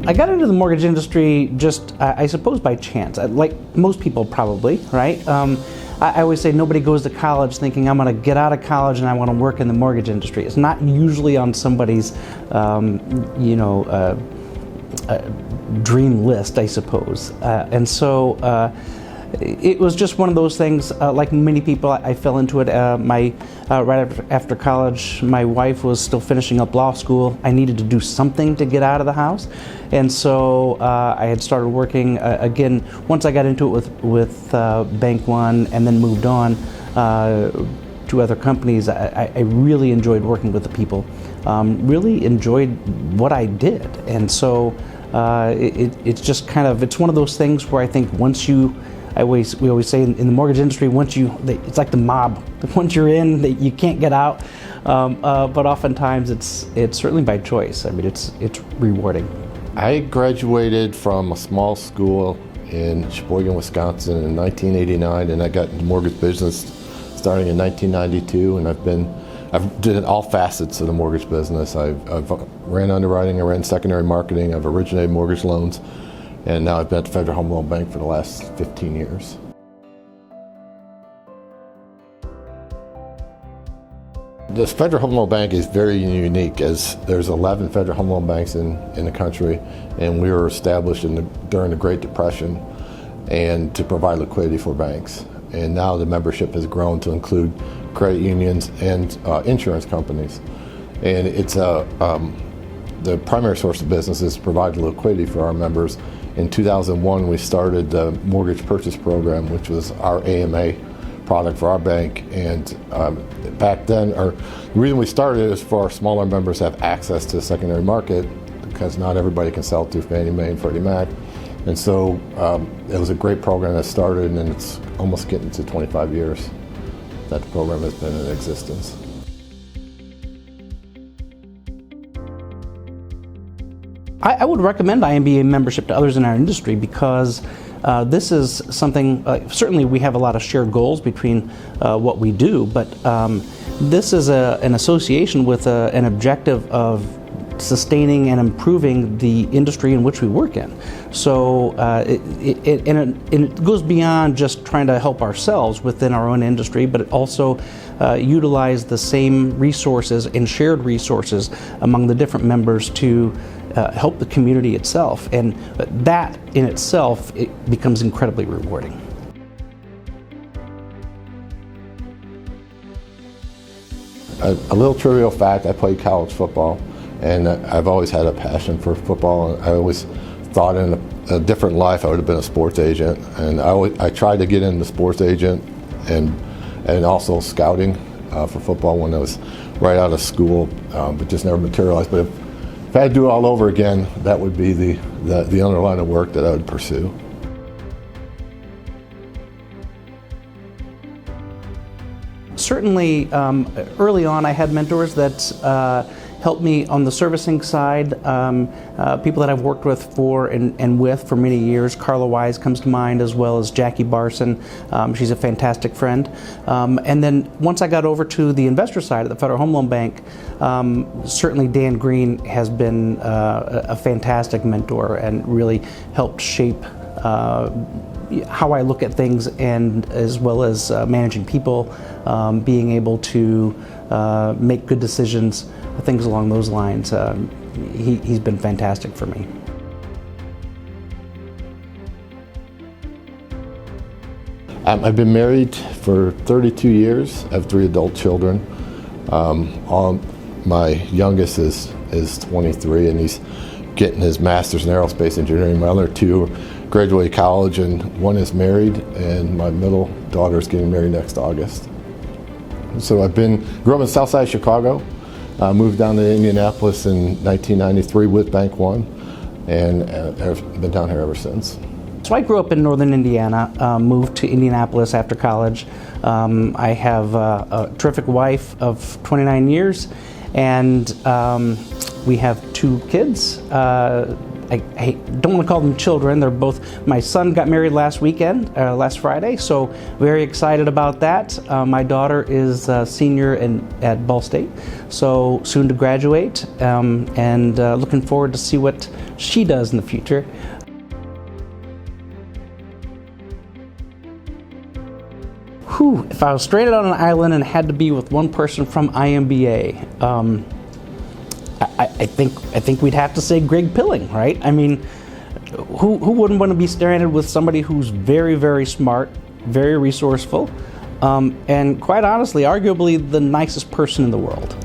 I got into the mortgage industry just, I suppose, by chance, like most people probably, right? I always say nobody goes to college thinking I'm going to get out of college and I want to work in the mortgage industry. It's not usually on somebody's, dream list, I suppose. And so it was just one of those things. Like many people, I fell into it. Right after college, my wife was still finishing up law school. I needed to do something to get out of the house, and so I had started working again. Once I got into it with Bank One, and then moved on to other companies. I really enjoyed working with the people. Really enjoyed what I did, and so it's just kind of, it's one of those things where I think once you, we always say in the mortgage industry, it's like the mob. Once you're in, you can't get out. But oftentimes it's certainly by choice. I mean, it's rewarding. I graduated from a small school in Sheboygan, Wisconsin in 1989, and I got into mortgage business starting in 1992, and I've did all facets of the mortgage business. I've ran underwriting, I ran secondary marketing, I've originated mortgage loans, and now I've been at the Federal Home Loan Bank for the last 15 years. The Federal Home Loan Bank is very unique, as there's 11 Federal Home Loan Banks in the country, and we were established during the Great Depression and to provide liquidity for banks. And now the membership has grown to include credit unions and insurance companies. And it's the primary source of business is to provide liquidity for our members. In 2001, we started the Mortgage Purchase Program, which was our AMA product for our bank. And back then, the reason we started is for our smaller members to have access to the secondary market, because not everybody can sell through Fannie Mae and Freddie Mac. And so it was a great program that started, and it's almost getting to 25 years that the program has been in existence. I would recommend IMBA membership to others in our industry, because this is something, certainly we have a lot of shared goals between what we do, but this is an association with an objective of sustaining and improving the industry in which we work in. So it goes beyond just trying to help ourselves within our own industry, but it also utilize the same resources and shared resources among the different members to help the community itself, and that in itself, it becomes incredibly rewarding. A little trivial fact, I played college football, and I've always had a passion for football. I always thought in a different life I would have been a sports agent, and I tried to get into sports agent and also scouting for football when I was right out of school, but just never materialized. But if I had to do it all over again, that would be the underline of work that I would pursue. Certainly, early on I had mentors that helped me on the servicing side, people that I've worked with for many years. Carla Wise comes to mind, as well as Jackie Barson. She's a fantastic friend. And then once I got over to the investor side of the Federal Home Loan Bank, certainly Dan Green has been a fantastic mentor and really helped shape how I look at things, and as well as managing people, being able to make good decisions, things along those lines. He's been fantastic for me. I've been married for 32 years. I have 3 adult children. My youngest is 23, and he's getting his master's in aerospace engineering. My other 2 graduated college, and 1 is married, and my middle daughter is getting married next August. So I grew up in South Side Chicago, moved down to Indianapolis in 1993 with Bank One, and I've been down here ever since. So I grew up in northern Indiana, moved to Indianapolis after college. I have a terrific wife of 29 years, and we have 2 kids. I don't want to call them children. They're both, my son got married last weekend, last Friday, so very excited about that. My daughter is a senior at Ball State, so soon to graduate, and looking forward to see what she does in the future. Whew, if I was stranded on an island and had to be with one person from IMBA, I think we'd have to say Greg Pilling, right? I mean, who wouldn't want to be stranded with somebody who's very, very smart, very resourceful, and quite honestly, arguably the nicest person in the world?